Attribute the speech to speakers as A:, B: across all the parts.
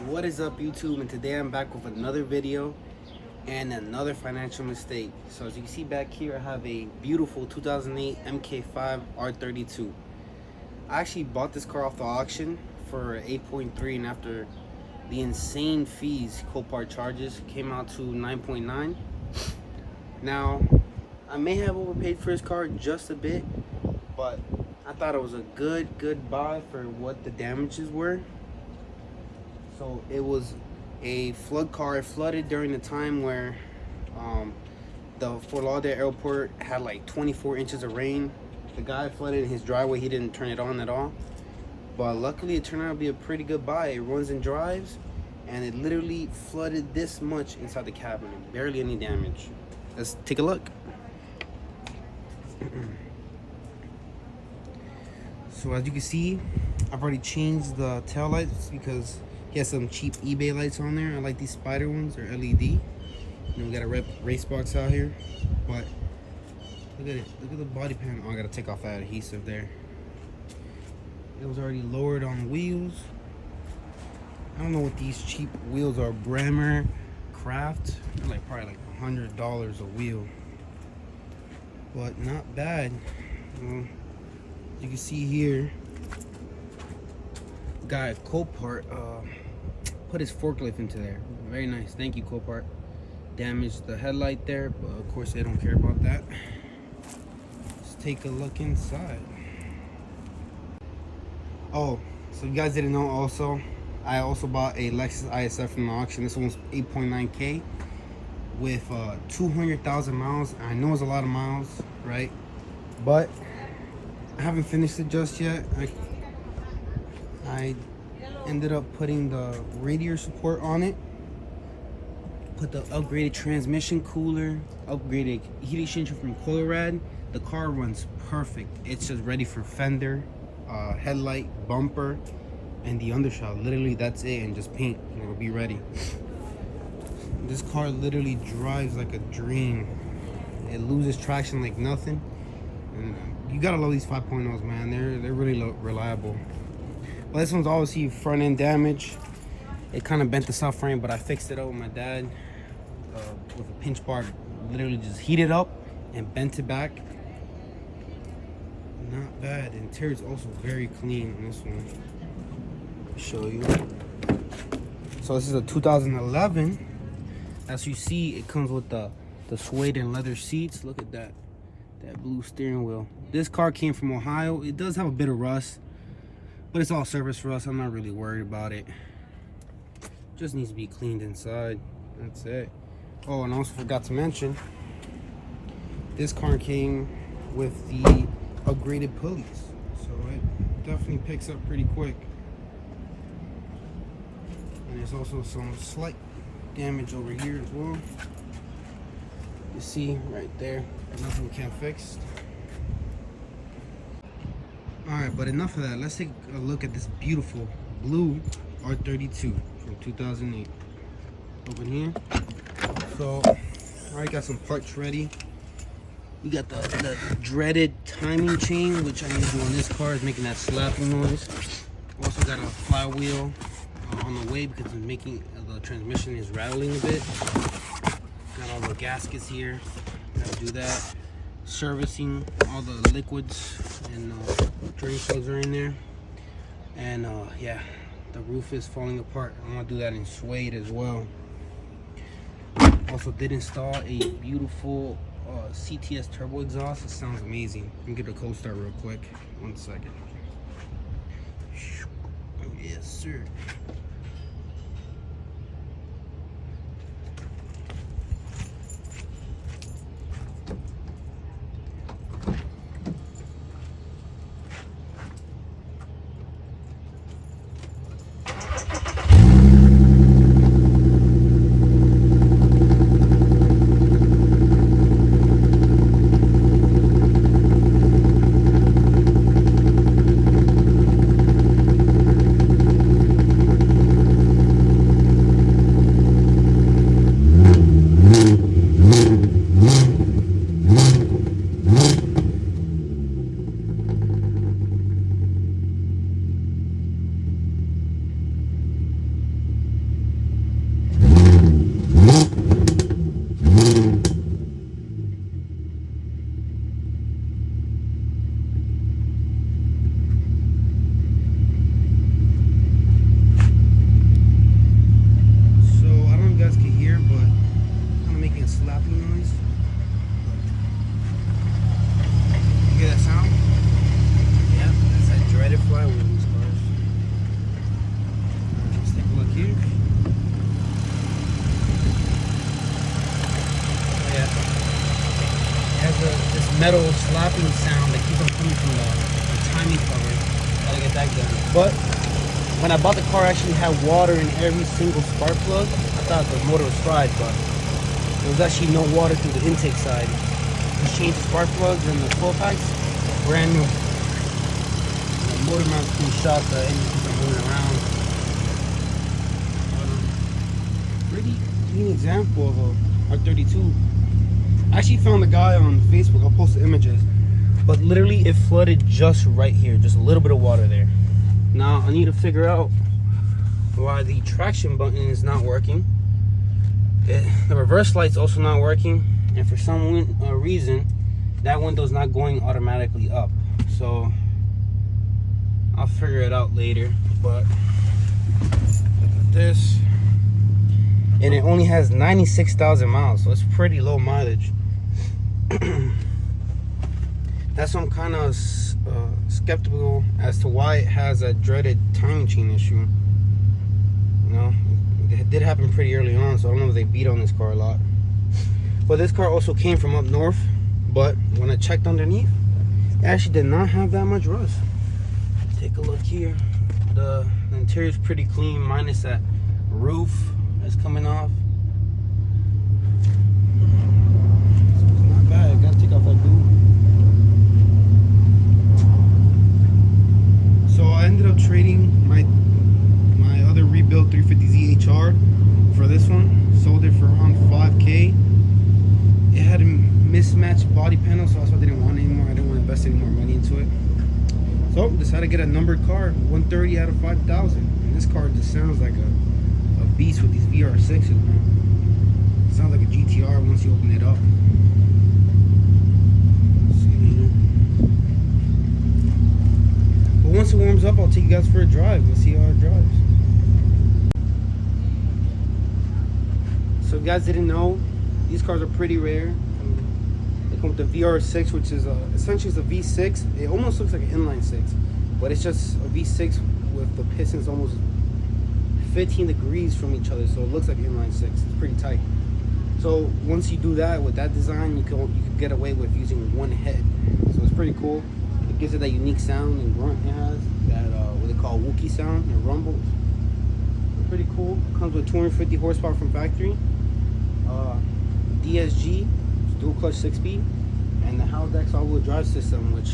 A: What is up, YouTube? And today I'm back with another video and another financial mistake. So as you can see back here, I have a beautiful 2008 MK5 R32. I actually bought this car off the auction for 8.3, and after the insane fees, Copart charges, came out to 9.9. Now, I may have overpaid for this car just a bit, but I thought it was a good buy for what the damages were. So it was a flood car. It flooded during the time where the Fort Lauderdale airport had like 24 inches of rain. The guy flooded in his driveway. He didn't turn it on at all, but luckily it turned out to be a pretty good buy. It runs and drives, and it literally flooded this much inside the cabin. Barely any damage. Let's take a look. So as you can see, I've already changed the tail lights because he has some cheap eBay lights on there. I like these spider ones, they're LED. And we got a race box out here, but look at it. Look at the body panel. Oh, I gotta take off that adhesive there. It was already lowered on wheels. I don't know what these cheap wheels are. Bremer Craft. They're like probably like $100 a wheel, but not bad. Well, you can see here, guy at Copart put his forklift into there. Very nice. Thank you, Copart. Damaged the headlight there, but of course they don't care about that. Let's take a look inside. Oh, so you guys didn't know also, I also bought a Lexus ISF from the auction. This one's 8.9K with 200,000 miles. I know it's a lot of miles, right? But I haven't finished it just yet. I ended up putting the radiator support on it, put the upgraded transmission cooler, upgraded heat exchanger from Colorado. The car runs perfect. It's just ready for fender, headlight, bumper, and the undershot. Literally that's it, and just paint, and it'll be ready. This car literally drives like a dream. It loses traction like nothing, and you gotta love these 5.0s, man. They're really reliable. Well, this one's obviously front end damage. It kind of bent the subframe, but I fixed it up with my dad with a pinch bar. Literally just heated up and bent it back. Not bad. The interior is also very clean on this one. I'll show you. So this is a 2011. As you see, it comes with the suede and leather seats. Look at that blue steering wheel. This car came from Ohio. It does have a bit of rust, but it's all service rust. I'm not really worried about it. Just needs to be cleaned inside. That's it. Oh, and I also forgot to mention, this car came with the upgraded pulleys, so it definitely picks up pretty quick. And there's also some slight damage over here as well. You see right there, nothing can't fix. Alright, but enough of that. Let's take a look at this beautiful blue R32 from 2008. Open here. So, alright, got some parts ready. We got the dreaded timing chain, which I need to do on this car. Is making that slapping noise. Also got a flywheel on the way because it's making the transmission is rattling a bit. Got all the gaskets here. Gotta do that. Servicing all the liquids and drain plugs are in there. And yeah, the roof is falling apart. I'm gonna do that in suede as well. Also did install a beautiful CTS turbo exhaust. It sounds amazing. Let me get a cold start real quick. 1 second. Yes, sir. When I bought the car, I actually had water in every single spark plug. I thought the motor was fried, but there was actually no water through the intake side. Just changed the spark plugs and the fuel pipes, brand new. The motor mount's been shot, the engine are moving around. Pretty clean example of a R32. I actually found the guy on Facebook. I'll post the images. But literally it flooded just right here, just a little bit of water there. Now I need to figure out why the traction button is not working. The reverse light's also not working, and for some reason that window's not going automatically up. So I'll figure it out later. But look at this, and it only has 96,000 miles, so it's pretty low mileage. That's why I'm kind of skeptical as to why it has a dreaded timing chain issue. You know, it did happen pretty early on, so I don't know if they beat on this car a lot. But this car also came from up north, but when I checked underneath, it actually did not have that much rust. Take a look here. The interior is pretty clean, minus that roof that's coming off. It's not bad. I gotta take off that boot. So I ended up trading my other rebuilt 350Z HR for this one. Sold it for around 5K. It had a mismatched body panel, so that's why I didn't want it anymore. I didn't want to invest any more money into it. So decided to get a numbered car, 130 out of 5,000. And this car just sounds like a beast with these VR6s, man. It sounds like a GTR once you open it up. Once it warms up, I'll take you guys for a drive. We'll see how it drives. So if you guys didn't know, these cars are pretty rare. They come with the VR6, which is essentially it's a V6. It almost looks like an inline six, but it's just a V6 with the pistons almost 15 degrees from each other, so it looks like an inline six. It's pretty tight. So once you do that with that design, you can get away with using one head. So it's pretty cool. It gives it that unique sound and grunt it has, that what they call Wookiee sound and rumbles. It's pretty cool. Comes with 250 horsepower from factory. DSG, dual clutch 6-speed, and the Haldex all-wheel drive system, which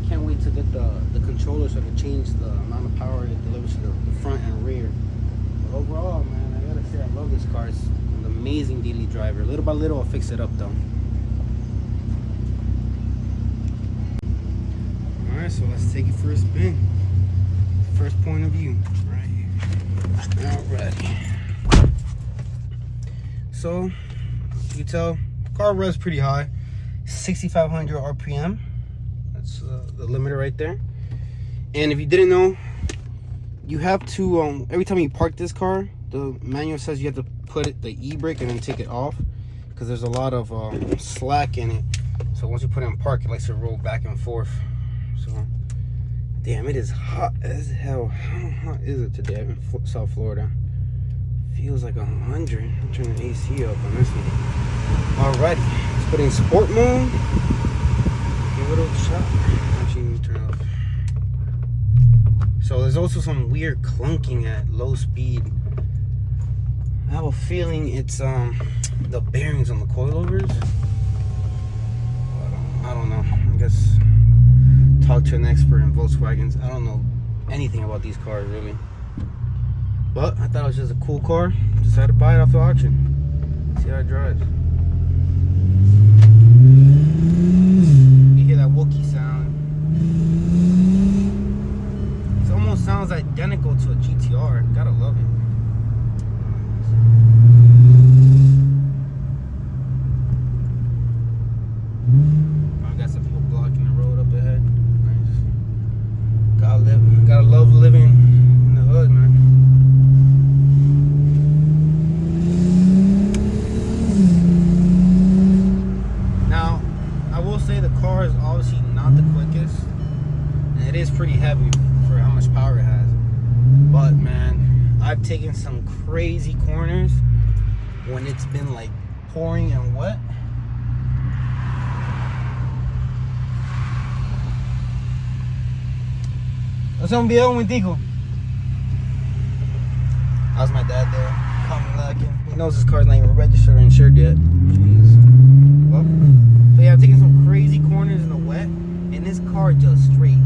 A: I can't wait to get the controller so I can change the amount of power it delivers to the front and rear. But overall, man, I gotta say I love this car. It's an amazing daily driver. Little by little, I'll fix it up though. So let's take it for a spin. First point of view, right here. Alrighty. So you tell, car revs pretty high, 6,500 RPM. That's the limiter right there. And if you didn't know, you have to every time you park this car, the manual says you have to put the e-brake and then take it off because there's a lot of slack in it. So once you put it in park, it likes to roll back and forth. So, damn, it is hot as hell. How hot is it today? I'm in South Florida. Feels like 100. I'm turning the AC up on this one. Alrighty, let's put in sport mode. Give it a shot. Actually, let me turn it off. So there's also some weird clunking at low speed. I have a feeling it's the bearings on the coilovers. I don't know. I guess talk to an expert in Volkswagens. I don't know anything about these cars really, but I thought it was just a cool car. Decided to buy it off the auction. See how it drives. You hear that Wookiee sound. It almost sounds identical to a GTR. Gotta love it. I've got some people blocking the road up ahead. Gotta love living in the hood, man. Now, I will say the car is obviously not the quickest, and it is pretty heavy for how much power it has. But man, I've taken some crazy corners when it's been like pouring and wet. Vamos a un video un momentico. How's my dad there? Coming knocking. He knows his car's not even registered or insured yet. Jeez. Well, so yeah, I'm taking some crazy corners in the wet, and this car just straight